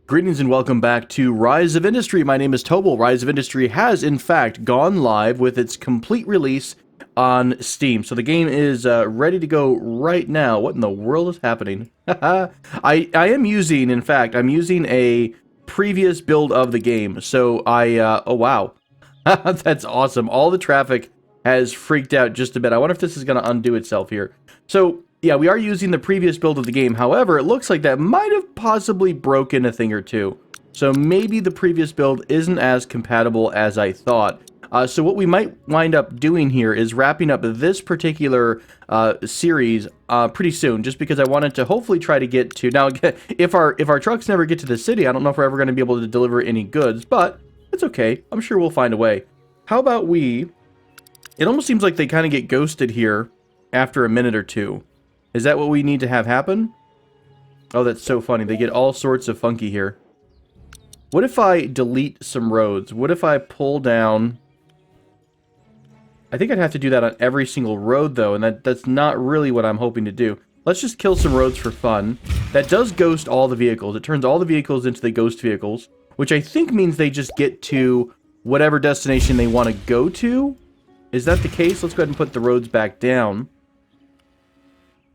Greetings and welcome back to Rise of Industry. My name is Tobal. Rise of Industry has, in fact, gone live with its complete release on Steam. So the game is ready to go right now. What in the world is happening? I am using, in fact, I'm using a previous build of the game. So oh wow. That's awesome. All the traffic has freaked out just a bit. I wonder if this is going to undo itself here. So yeah, we are using the previous build of the game. However, it looks like that might have possibly broken a thing or two. So maybe the previous build isn't as compatible as I thought. So what we might wind up doing here is wrapping up this particular series pretty soon, just because I wanted to hopefully try to get to... Now, if our trucks never get to the city, I don't know if we're ever going to be able to deliver any goods, but it's okay. I'm sure we'll find a way. How about we... It almost seems like they kind of get ghosted here after a minute or two. Is that what we need to have happen? Oh, that's so funny. They get all sorts of funky here. What if I delete some roads? What if I pull down... I think I'd have to do that on every single road, though, and that's not really what I'm hoping to do. Let's just kill some roads for fun. That does ghost all the vehicles. It turns all the vehicles into the ghost vehicles, which I think means they just get to whatever destination they want to go to. Is that the case? Let's go ahead and put the roads back down.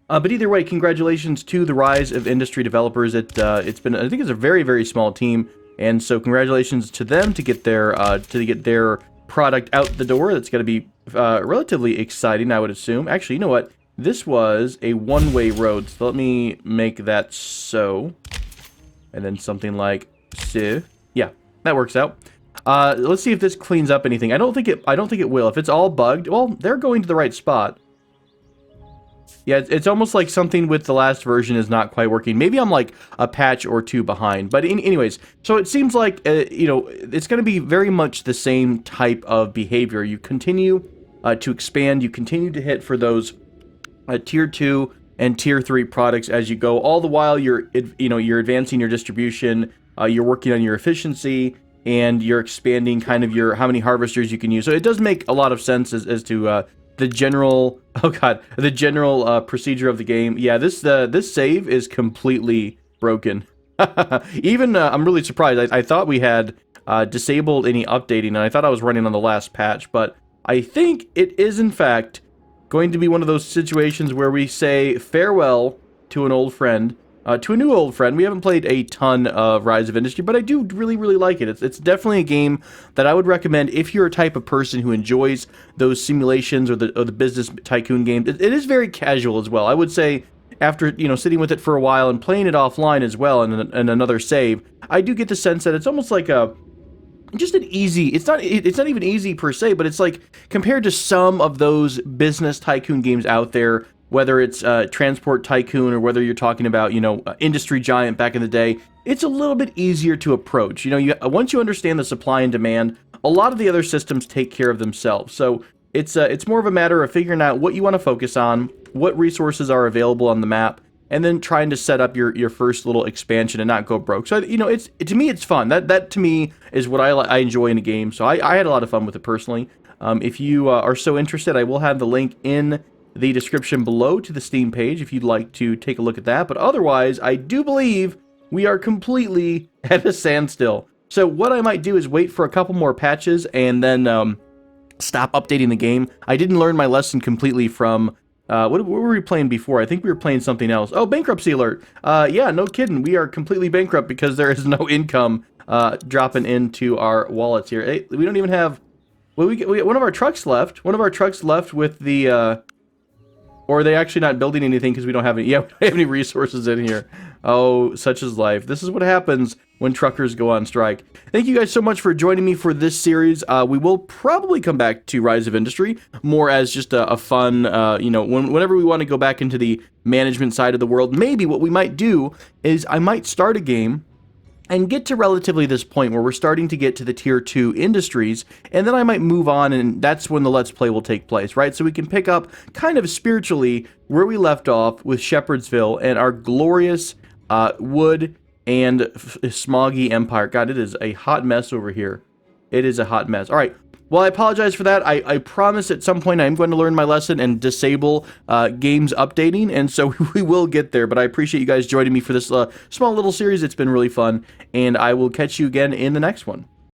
But either way, congratulations to the Rise of Industry developers. It's been, I think it's a very, very small team, and so congratulations to them to get their product out the door. That's going to be relatively exciting, I would assume. Actually, you know what? This was a one-way road, so let me make that so, and then something like so. Yeah, that works out. Let's see if this cleans up anything. I don't think it will. If it's all bugged, well, they're going to the right spot. Yeah, it's almost like something with the last version is not quite working. Maybe I'm like a patch or two behind. But anyways, so it seems like, you know, it's going to be very much the same type of behavior. You continue to expand. You continue to hit for those Tier 2 and Tier 3 products as you go. All the while, you're advancing your distribution. You're working on your efficiency. And you're expanding kind of your how many harvesters you can use. So it does make a lot of sense as to... the general, the general procedure of the game. Yeah, this save is completely broken. Even, I'm really surprised. I thought we had disabled any updating, and I thought I was running on the last patch, but I think it is, in fact, going to be one of those situations where we say farewell to an old friend, to a new old friend. We haven't played a ton of Rise of Industry, but I do really, really like it. It's definitely a game that I would recommend if you're a type of person who enjoys those simulations or the business tycoon games. It is very casual as well. I would say after, you know, sitting with it for a while and playing it offline as well and another save, I do get the sense that it's almost like just an easy, it's not even easy per se, but it's like compared to some of those business tycoon games out there, whether it's Transport Tycoon or whether you're talking about, you know, Industry Giant back in the day, it's a little bit easier to approach. You know, once you understand the supply and demand, a lot of the other systems take care of themselves. So it's more of a matter of figuring out what you want to focus on, what resources are available on the map, and then trying to set up your first little expansion and not go broke. So, you know, to me, it's fun. That to me is what I enjoy in a game. So I had a lot of fun with it personally. If you are so interested, I will have the link in the description below to the Steam page if you'd like to take a look at that. But otherwise, I do believe we are completely at a standstill. So what I might do is wait for a couple more patches and then stop updating the game. I didn't learn my lesson completely from... what were we playing before? I think we were playing something else. Oh, bankruptcy alert. Yeah, no kidding. We are completely bankrupt because there is no income dropping into our wallets here. Hey, we don't even have... Well, we one of our trucks left. One of our trucks left with the... Or are they actually not building anything because we don't have any... Yeah, we don't have any resources in here. Oh, such is life. This is what happens when truckers go on strike. Thank you guys so much for joining me for this series. We will probably come back to Rise of Industry more as just a fun, you know, whenever we want to go back into the management side of the world. Maybe what we might do is I might start a game and get to relatively this point where we're starting to get to the Tier 2 industries, and then I might move on, and that's when the Let's Play will take place, right? So we can pick up kind of spiritually where we left off with Shepherdsville and our glorious wood and smoggy empire. God, it is a hot mess over here. It is a hot mess. All right, Well, I apologize for that. I promise at some point I'm going to learn my lesson and disable games updating, and so we will get there. But I appreciate you guys joining me for this small little series. It's been really fun, and I will catch you again in the next one.